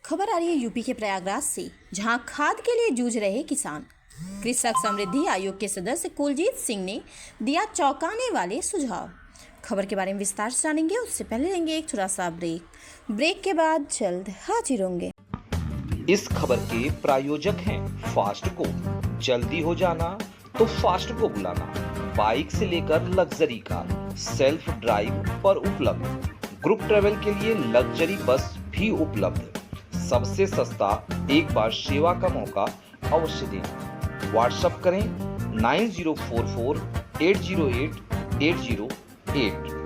खबर आ रही है यूपी के प्रयागराज से, जहां खाद के लिए जूझ रहे किसान। कृषक समृद्धि आयोग के सदस्य कुलजीत सिंह ने दिया चौंकाने वाले सुझाव। खबर के बारे में विस्तार से जानेंगे, उससे पहले लेंगे एक छोटा सा ब्रेक के बाद जल्द हाजिर होंगे। इस खबर के प्रायोजक हैं फास्ट को। जल्दी हो जाना तो फास्ट को बुलाना। बाइक से लेकर लग्जरी कार सेल्फ ड्राइव पर उपलब्ध। ग्रुप ट्रेवल के लिए लग्जरी बस भी उपलब्ध। सबसे सस्ता एक बार सेवा का मौका अवश्य दें। व्हाट्सएप करें 9044808808।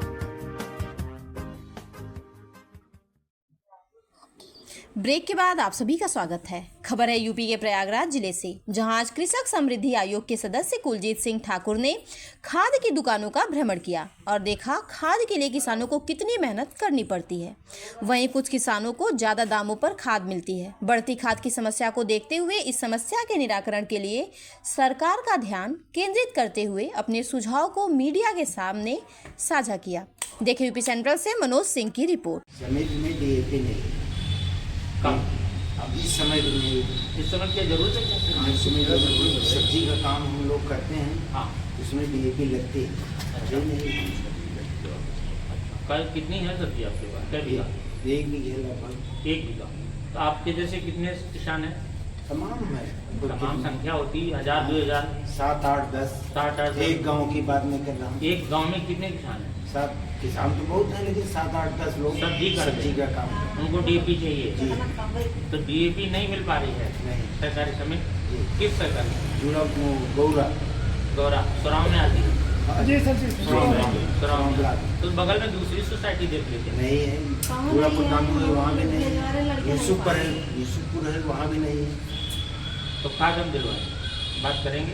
ब्रेक के बाद आप सभी का स्वागत है। खबर है यूपी के प्रयागराज जिले से, जहां आज कृषक समृद्धि आयोग के सदस्य कुलजीत सिंह ठाकुर ने खाद की दुकानों का भ्रमण किया और देखा खाद के लिए किसानों को कितनी मेहनत करनी पड़ती है। वहीं कुछ किसानों को ज़्यादा दामों पर खाद मिलती है। बढ़ती खाद की समस्या को देखते हुए इस समस्या के निराकरण के लिए सरकार का ध्यान केंद्रित करते हुए अपने सुझाव को मीडिया के सामने साझा किया। देखिए यूपी सेंट्रल से मनोज सिंह की रिपोर्ट। कम अब इस समय क्या जरूरत है? इस समय सब्जी का काम हम लोग करते हैं। हाँ, उसमें डीएपी लगती है। कल कितनी है सब्जी आपके पास? क्या बीघा? 1 बीघे लगभग। 1 बीघा। तो आपके जैसे कितने किसान हैं? तमाम है। तमाम संख्या होती है 1000 2000 7 8 10 7 8 एक गांव की बात मैं कर रहा हूँ। एक गांव में कितने किसान हैं? 7 किसान तो बहुत है, लेकिन 7 8 10 लोग सब्जी का काम है। उनको डीएपी चाहिए जी। तो डीएपी नहीं मिल पा रही है नहीं। सरकारी समिति? किस सरकारी? जुड़ा गौरा सुराव में आती है। जी सर जी। सुराव में। तो बगल में दूसरी सोसाइटी देख लेते हैं। नहीं है, जुड़ापुर कांदू है, वहाँ भी नहीं है। यूसुफपुर है, वहाँ भी नहीं है। तो खाद हम दिलवाएं, बात करेंगे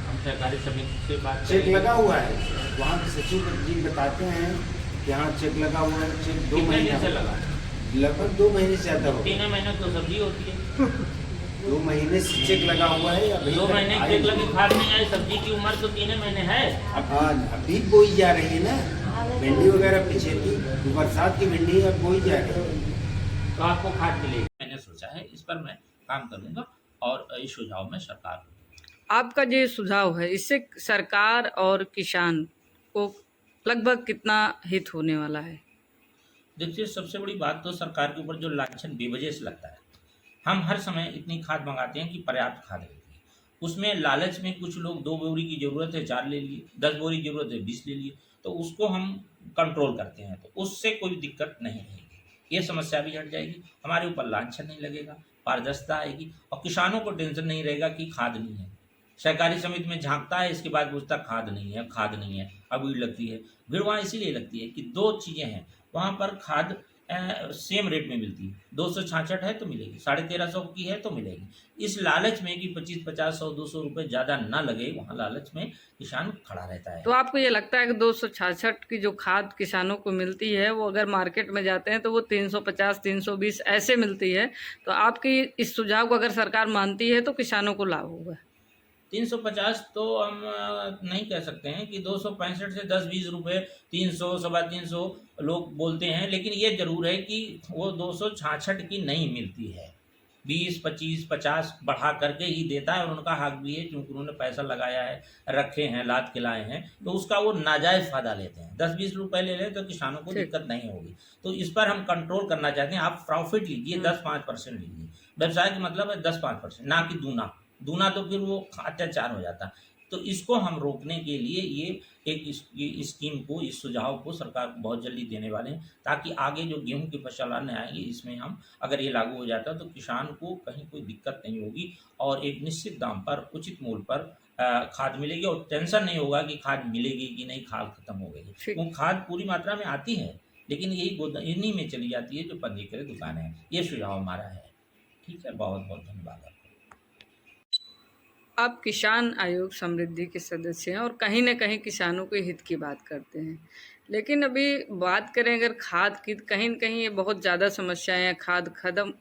हम सहकारी समिति से बात चेक लगा हुआ है, वहाँ के सचिव जी बताते हैं कि हाँ चेक लगा हुआ है। चेक 2 महीने से लगा, लगभग 2 महीने से ज़्यादा हो। 3 महीने तो सब्जी होती है। 2 महीने से चेक लगा हुआ है। अभी 2 महीने चेक लगी, खाद नहीं आई, सब्जी की उम्र तो 3 महीने है। अभी बोई जा रही है ना, भिंडी वगैरह पीछे थी, बरसात की भिंडी अब बोई जा रही है। तो आपको खाद मिलेगी। मैंने सोचा है इस पर मैं काम करूंगा और इस सुझाव में सरकार को। आपका जो सुझाव है, इससे सरकार और किसान को लगभग कितना हित होने वाला है? देखिए, सबसे बड़ी बात तो सरकार के ऊपर जो लांछन बेवजह से लगता है। हम हर समय इतनी खाद मंगाते हैं कि पर्याप्त खाद रहती है, उसमें लालच में कुछ लोग 2 बोरी की ज़रूरत है 4 ले लिए, 10 बोरी की ज़रूरत है 20 ले लिए, तो उसको हम कंट्रोल करते हैं, तो उससे कोई दिक्कत नहीं रहेगी। ये समस्या भी हट जाएगी, हमारे ऊपर लांछन नहीं लगेगा, पारदर्शिता आएगी और किसानों को टेंशन नहीं रहेगा कि खाद नहीं है। सहकारी समिति में झांकता है, इसके बाद पूछता खाद नहीं है, अब भीड़ लगती है। भीड़ वहाँ इसीलिए लगती है कि 2 चीज़ें हैं, वहाँ पर खाद सेम रेट में मिलती है। 266 है तो मिलेगी, 1350 की है तो मिलेगी। इस लालच में कि 25 50 100 200 रुपये ज़्यादा ना लगे, वहाँ लालच में किसान खड़ा रहता है। तो आपको ये लगता है कि 266 की जो खाद किसानों को मिलती है, वो अगर मार्केट में जाते हैं तो वो 350 320 ऐसे मिलती है, तो आपकी इस सुझाव को अगर सरकार मानती है तो किसानों को लाभ होगा? 350 तो हम नहीं कह सकते हैं कि 265 से 10-20 रुपये, 300 350 लोग बोलते हैं, लेकिन ये जरूर है कि वो 266 की नहीं मिलती है। 20 25 50 बढ़ा करके ही देता है और उनका हक भी है, क्योंकि उन्होंने पैसा लगाया है, रखे हैं, लाद के लाए हैं, तो उसका वो नाजायज़ फ़ायदा लेते हैं। 10-20 रुपये ले लें तो किसानों को दिक्कत नहीं होगी। तो इस पर हम कंट्रोल करना चाहते हैं। आप प्रॉफिट लीजिए, 10-5% लीजिए। व्यवसाय का मतलब है 10-5%, ना कि दूना तो फिर वो अत्याचार हो जाता। तो इसको हम रोकने के लिए ये स्कीम को, इस सुझाव को सरकार को बहुत जल्दी देने वाले हैं, ताकि आगे जो गेहूं की फसल आने आएगी, इसमें हम अगर ये लागू हो जाता है तो किसान को कहीं कोई दिक्कत नहीं होगी और एक निश्चित दाम पर, उचित मूल्य पर खाद मिलेगी और टेंशन नहीं होगा कि खाद मिलेगी कि नहीं, खाद खत्म हो गई। वो खाद पूरी मात्रा में आती है, लेकिन यही इन्हीं में चली जाती है जो पंजीकृत दुकानें हैं। ये सुझाव हमारा है। ठीक है, बहुत बहुत धन्यवाद आपका। आप किसान आयोग समृद्धि के सदस्य हैं और कहीं न कहीं किसानों के हित की बात करते हैं, लेकिन अभी बात करें अगर खाद की, कहीं न कहीं ये बहुत ज़्यादा समस्याएं हैं। खाद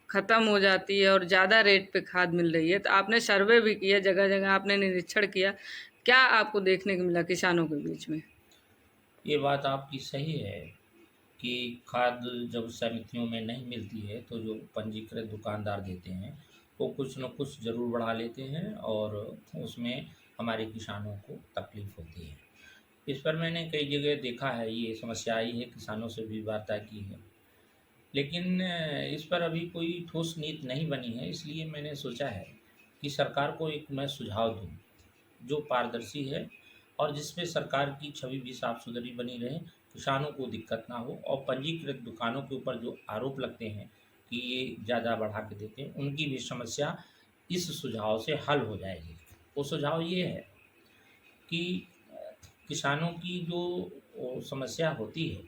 ख़त्म हो जाती है और ज़्यादा रेट पे खाद मिल रही है। तो आपने सर्वे भी किया, जगह जगह आपने निरीक्षण किया, क्या आपको देखने को मिला किसानों के बीच में? ये बात आपकी सही है कि खाद जब समितियों में नहीं मिलती है तो जो पंजीकृत दुकानदार देते हैं वो कुछ न कुछ ज़रूर बढ़ा लेते हैं और उसमें हमारे किसानों को तकलीफ़ होती है। इस पर मैंने कई जगह देखा है, ये समस्या आई है, किसानों से भी वार्ता की है, लेकिन इस पर अभी कोई ठोस नीति नहीं बनी है। इसलिए मैंने सोचा है कि सरकार को एक मैं सुझाव दूँ जो पारदर्शी है और जिसमें सरकार की छवि भी साफ सुथरी बनी रहे, किसानों को दिक्कत ना हो और पंजीकृत दुकानों के ऊपर जो आरोप लगते हैं कि ये ज़्यादा बढ़ा के देते हैं, उनकी भी समस्या इस सुझाव से हल हो जाएगी। वो सुझाव ये है कि किसानों की जो समस्या होती है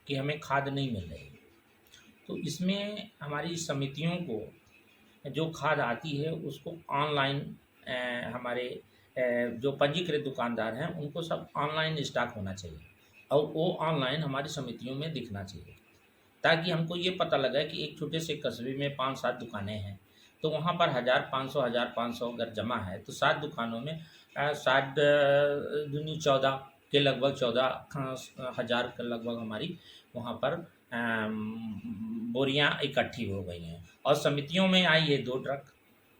कि हमें खाद नहीं मिल रही, तो इसमें हमारी समितियों को जो खाद आती है उसको ऑनलाइन हमारे जो पंजीकृत दुकानदार हैं उनको सब ऑनलाइन स्टॉक होना चाहिए और वो ऑनलाइन हमारी समितियों में दिखना चाहिए, ताकि हमको ये पता लगे कि एक छोटे से कस्बे में 5-7 दुकानें हैं तो वहाँ पर 1500 अगर जमा है तो 7 दुकानों में 7 दूनी 14 के लगभग 14,000 के लगभग हमारी वहाँ पर बोरियां इकट्ठी हो गई हैं और समितियों में आई है 2 ट्रक,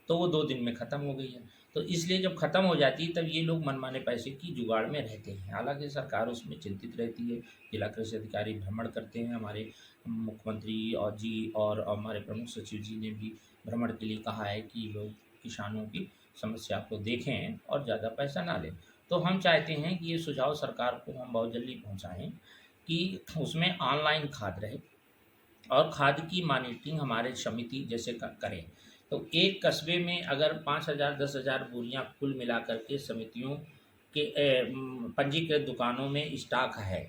तो वो 2 दिन में ख़त्म हो गई है। तो इसलिए जब ख़त्म हो जाती है तब ये लोग मनमाने पैसे की जुगाड़ में रहते हैं। हालांकि सरकार उसमें चिंतित रहती है, जिला कृषि अधिकारी भ्रमण करते हैं, हमारे मुख्यमंत्री और हमारे प्रमुख सचिव जी ने भी भ्रमण के लिए कहा है कि लोग किसानों की समस्या को देखें और ज़्यादा पैसा ना लें। तो हम चाहते हैं कि ये सुझाव सरकार को हम बहुत जल्दी पहुँचाएँ कि उसमें ऑनलाइन खाद रहे और खाद की मॉनिटरिंग हमारे समिति जैसे करें। तो एक कस्बे में अगर 5,000 10,000 बोरियां कुल मिलाकर के समितियों के पंजीकृत दुकानों में स्टॉक है,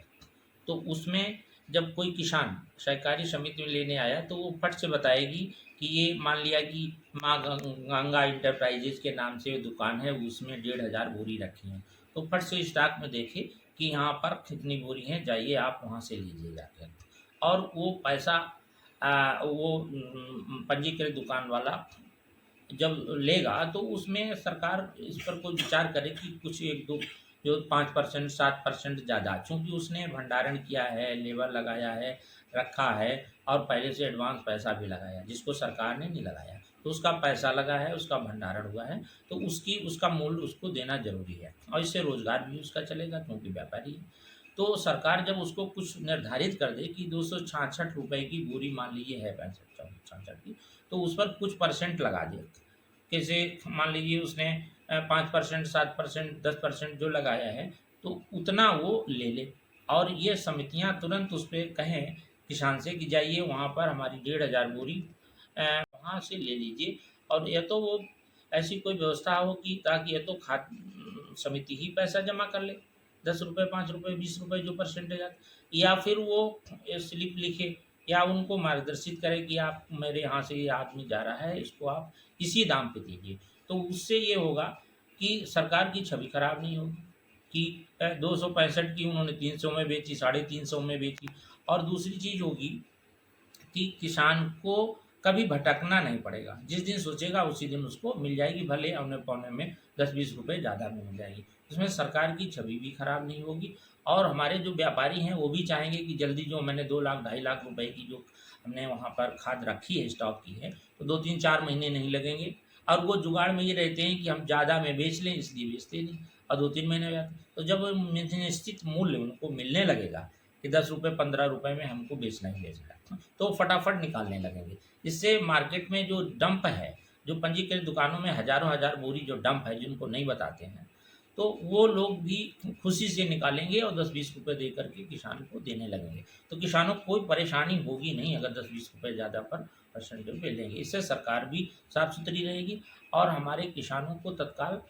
तो उसमें जब कोई किसान सहकारी समिति में लेने आया तो वो फट से बताएगी कि ये मान लिया कि माँ गंगा इंटरप्राइजेज के नाम से दुकान है, उसमें 1,500 बोरी रखी हैं, तो फट से स्टॉक में देखे कि यहाँ पर कितनी बोरी हैं, जाइए आप वहाँ से लीजिए जाकर, और वो पैसा वो पंजीकृत दुकान वाला जब लेगा तो उसमें सरकार इस पर कोई विचार करे कि कुछ 1-2 जो 5% 7% ज़्यादा, चूँकि उसने भंडारण किया है, लेबर लगाया है, रखा है और पहले से एडवांस पैसा भी लगाया, जिसको सरकार ने नहीं लगाया, तो उसका पैसा लगा है, उसका भंडारण हुआ है, तो उसका मूल्य उसको देना ज़रूरी है और इससे रोज़गार भी उसका चलेगा क्योंकि व्यापारी है। तो सरकार जब उसको कुछ निर्धारित कर दे कि 266 रुपये की बोरी मान लीजिए है 65 की, तो उस पर कुछ परसेंट लगा दे। कैसे मान लीजिए उसने 5% 7% 10% जो लगाया है तो उतना वो ले ले और ये समितियां तुरंत उस पर कहें किसान से कि जाइए वहाँ पर हमारी 1,500 बोरी वहाँ से ले लीजिए, और या तो वो ऐसी कोई व्यवस्था हो कि ताकि या तो खाद समिति ही पैसा जमा कर ले 10 रुपये 5 रुपये 20 रुपये जो परसेंटेज आते, या फिर वो स्लिप लिखे या उनको मार्गदर्शित करे कि आप मेरे यहाँ से ये आदमी जा रहा है, इसको आप इसी दाम पे दीजिए। तो उससे ये होगा कि सरकार की छवि खराब नहीं होगी कि 265 की उन्होंने 300 में बेची, 350 में बेची। और दूसरी चीज़ होगी कि किसान को कभी भटकना नहीं पड़ेगा, जिस दिन सोचेगा उसी दिन उसको मिल जाएगी, भले औने पौने में 10-20 रुपये ज़्यादा में मिल जाएगी। इसमें सरकार की छवि भी खराब नहीं होगी और हमारे जो व्यापारी हैं वो भी चाहेंगे कि जल्दी जो मैंने 2 लाख 2.5 लाख रुपए की जो हमने वहाँ पर खाद रखी है, स्टॉक की है, तो 2-3-4 महीने नहीं लगेंगे और वो जुगाड़ में ये रहते हैं कि हम ज़्यादा में बेच लें, इसलिए बेचते नहीं और 2-3 महीने हो जाते। तो जब निश्चित मूल्य उनको मिलने लगेगा कि 10 रुपये 15 रुपये में हमको बेचना ही बेचना, तो फटाफट निकालने लगेंगे। इससे मार्केट में जो डंप है, जो पंजीकृत दुकानों में हज़ारों बोरी जो डंप है जिनको नहीं बताते हैं, तो वो लोग भी खुशी से निकालेंगे और 10-20 रुपये दे करके किसान को देने लगेंगे। तो किसानों को कोई परेशानी होगी नहीं अगर 10-20 रुपये ज़्यादा पर परसेंटेज पे लेंगे। इससे सरकार भी साफ सुथरी रहेगी और हमारे किसानों को तत्काल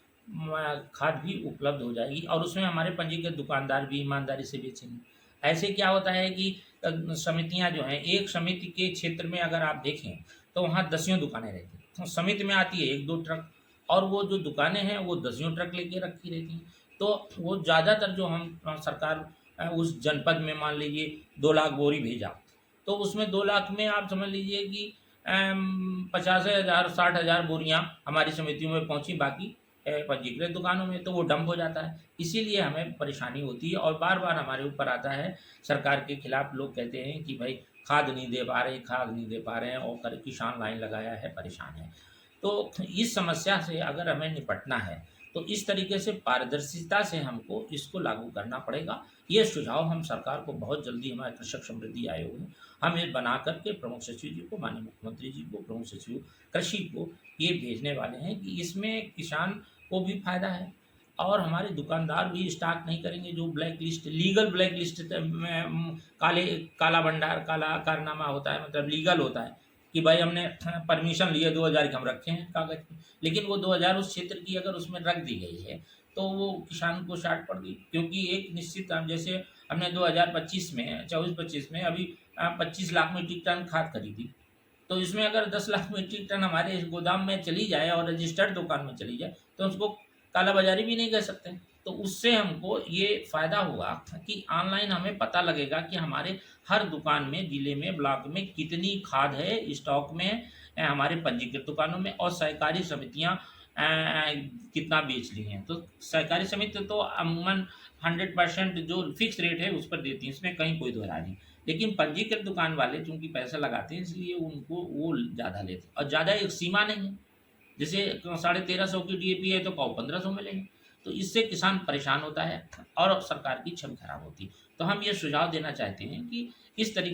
खाद भी उपलब्ध हो जाएगी और उसमें हमारे पंजीकृत दुकानदार भी ईमानदारी से बेचेंगे। ऐसे क्या होता है कि समितियां जो हैं, एक समिति के क्षेत्र में अगर आप देखें तो वहाँ 10 दुकानें रहती हैं, तो समिति में आती है 1-2 ट्रक और वो जो दुकानें हैं वो 10 ट्रक लेके रखी रहती हैं। तो वो ज़्यादातर जो हम सरकार उस जनपद में मान लीजिए 2 लाख बोरी भेजा, तो उसमें 2 लाख में आप समझ लीजिए कि 50,000 60,000 बोरियाँ हमारी समितियों में पहुँची, बाकी पंजीकृत दुकानों में, तो वो डंप हो जाता है। इसीलिए हमें परेशानी होती है और बार बार हमारे ऊपर आता है, सरकार के खिलाफ लोग कहते हैं कि भाई खाद नहीं दे पा रहे, खाद नहीं दे पा रहे हैं, और किसान लाइन लगाया है, परेशान है। तो इस समस्या से अगर हमें निपटना है तो इस तरीके से पारदर्शिता से हमको इसको लागू करना पड़ेगा। ये सुझाव हम सरकार को बहुत जल्दी, हमारे कृषक समृद्धि आयोग है, हम ये बना करके प्रमुख सचिव जी को, माननीय मुख्यमंत्री जी को, प्रमुख सचिव कृषि को ये भेजने वाले हैं कि इसमें किसान को भी फायदा है और हमारे दुकानदार भी स्टॉक नहीं करेंगे। जो black list, legal black list में काला भंडार, काला कारनामा होता है, मतलब लीगल होता है कि भाई हमने परमिशन लिए 2000 के हम रखे हैं कागज पे, लेकिन वो 2000 उस क्षेत्र की अगर उसमें रख दी गई है तो वो किसान को शार्ट पड़ गई, क्योंकि एक निश्चित दाम, जैसे हमने 2025 में 24-25 में अभी 25 लाख मीट्रिक टन खाद खरीदी, तो इसमें अगर 10 लाख मीट्रिक टन हमारे गोदाम में चली जाए और रजिस्टर्ड दुकान में चली जाए तो उसको कालाबाजारी भी नहीं कर सकते। तो उससे हमको ये फ़ायदा हुआ कि ऑनलाइन हमें पता लगेगा कि हमारे हर दुकान में, ज़िले में, ब्लॉक में कितनी खाद है स्टॉक में हमारे पंजीकृत दुकानों में, और सहकारी समितियाँ कितना बेच ली हैं। तो सहकारी समिति तो अमूमन 100% जो फिक्स रेट है उस पर देती हैं, इसमें कहीं कोई दोहराई नहीं। लेकिन पंजीकृत दुकान वाले चूँकि पैसा लगाते हैं इसलिए उनको वो ज़्यादा लेते हैं, और ज़्यादा एक सीमा नहीं है। जैसे 1350 की DAP है तो 1500 में लेंगे, तो इससे किसान परेशान होता है और सरकार की छवि खराब होती है। तो हम ये सुझाव देना चाहते हैं कि इस तरीके